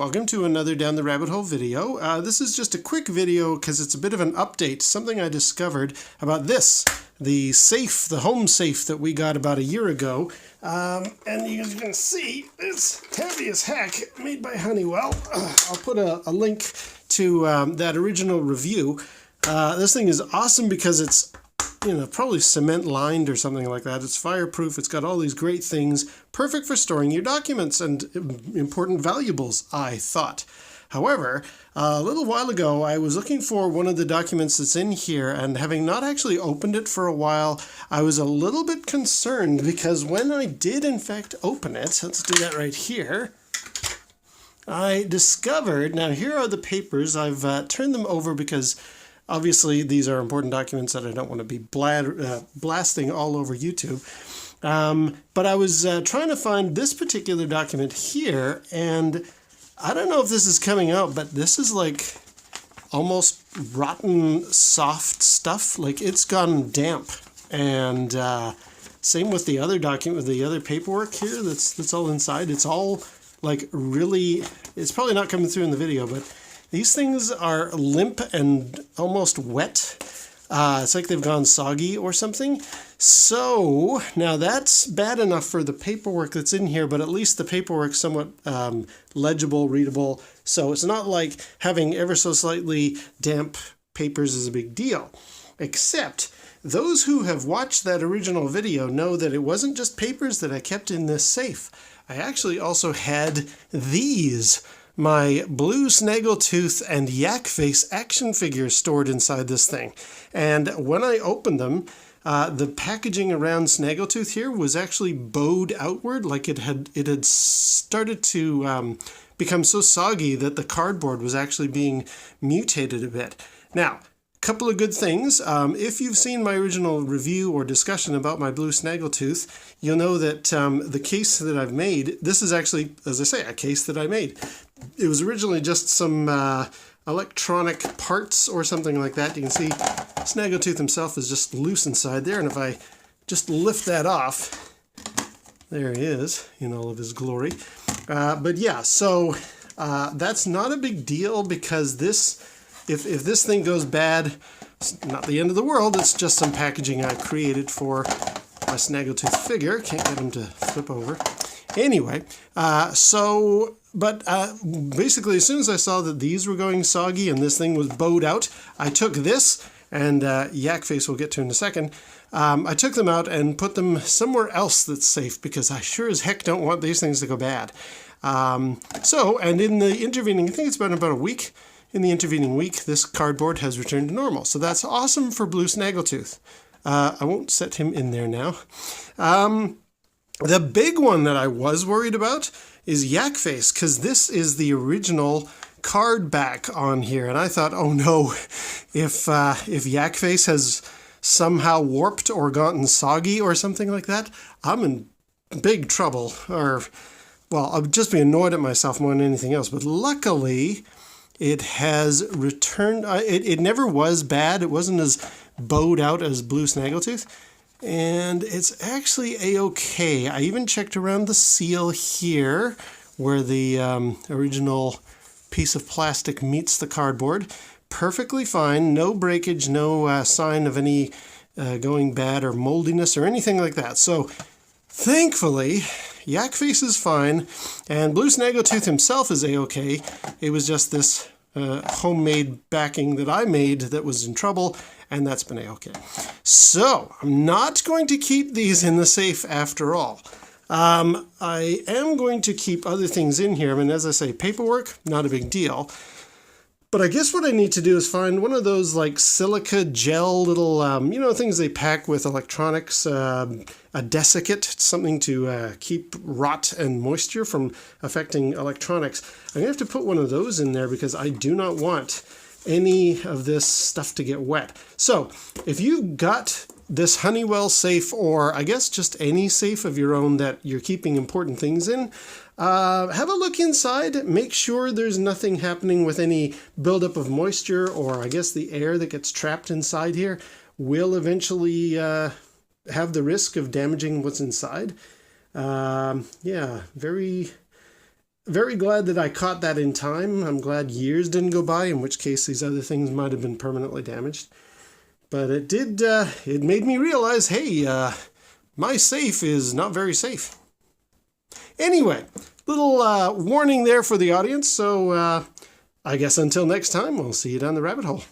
Welcome to another Down the Rabbit Hole video. This is just a quick video because it's a bit of an update, something I discovered about this, the safe, the home safe that we got about a year ago. And you can see it's heavy as heck, made by Honeywell. I'll put a link to that original review. This thing is awesome because it's, probably cement lined or something like that. It's fireproof. It's got all these great things, perfect for storing your documents and important valuables, I thought. However, a little while ago, I was looking for one of the documents that's in here, and having not actually opened it for a while, I was a little bit concerned because when I did in fact open it, let's do that right here, I discovered, now here are the papers. I've turned them over because obviously, these are important documents that I don't want to be blasting all over YouTube. But I was trying to find this particular document here, and I don't know if this is coming out, but this is like almost rotten, soft stuff. Like, it's gone damp. And same with the other document, the other paperwork here that's all inside. It's all like really, it's probably not coming through in the video, but these things are limp and almost wet. It's like they've gone soggy or something. So now that's bad enough for the paperwork that's in here, but at least the paperwork's somewhat legible, readable. So it's not like having ever so slightly damp papers is a big deal. Except those who have watched that original video know that it wasn't just papers that I kept in this safe. I actually also had these. My blue Snaggletooth and Yak Face action figures stored inside this thing. And when I opened them, the packaging around Snaggletooth here was actually bowed outward, like it had started to become so soggy that the cardboard was actually being mutated a bit. Now, couple of good things. If you've seen my original review or discussion about my blue Snaggletooth, you'll know that the case that I've made, this is actually, as I say, a case that I made. It was originally just some electronic parts or something like that. You can see Snaggletooth himself is just loose inside there, and if I just lift that off, there he is in all of his glory. But yeah, so that's not a big deal because this, if this thing goes bad, it's not the end of the world. It's just some packaging I created for my Snaggletooth figure. Can't get him to flip over. Anyway, basically as soon as I saw that these were going soggy and this thing was bowed out, I took this, and Yak Face we'll get to in a second, I took them out and put them somewhere else that's safe because I sure as heck don't want these things to go bad. And in the intervening, I think it's been about a week, in the intervening week, this cardboard has returned to normal. So that's awesome for blue Snaggletooth. I won't set him in there now. The big one that I was worried about is Yak Face, because this is the original card back on here. And I thought, oh no, if Yak Face has somehow warped or gotten soggy or something like that, I'm in big trouble. Or, well, I'll just be annoyed at myself more than anything else. But luckily, it has returned. It never was bad. It wasn't as bowed out as blue Snaggletooth. And it's actually a-okay. I even checked around the seal here where the original piece of plastic meets the cardboard. Perfectly fine. No breakage, no sign of any going bad or moldiness or anything like that. So thankfully, Yak Face is fine, and blue Snaggletooth himself is a-okay. It was just this homemade backing that I made that was in trouble, and that's been a-okay. So, I'm not going to keep these in the safe after all. I am going to keep other things in here. I mean, as I say, paperwork, not a big deal. But I guess what I need to do is find one of those like silica gel little, things they pack with electronics, a desiccant, something to keep rot and moisture from affecting electronics. I'm going to have to put one of those in there because I do not want any of this stuff to get wet. So if you've got this Honeywell safe, or I guess just any safe of your own that you're keeping important things in, have a look inside. Make sure there's nothing happening with any buildup of moisture, or I guess the air that gets trapped inside here will eventually have the risk of damaging what's inside. Yeah, very very glad that I caught that in time. I'm glad years didn't go by, in which case these other things might have been permanently damaged. But it did, it made me realize, hey, my safe is not very safe. Anyway, little warning there for the audience, so I guess until next time, we'll see you down the rabbit hole.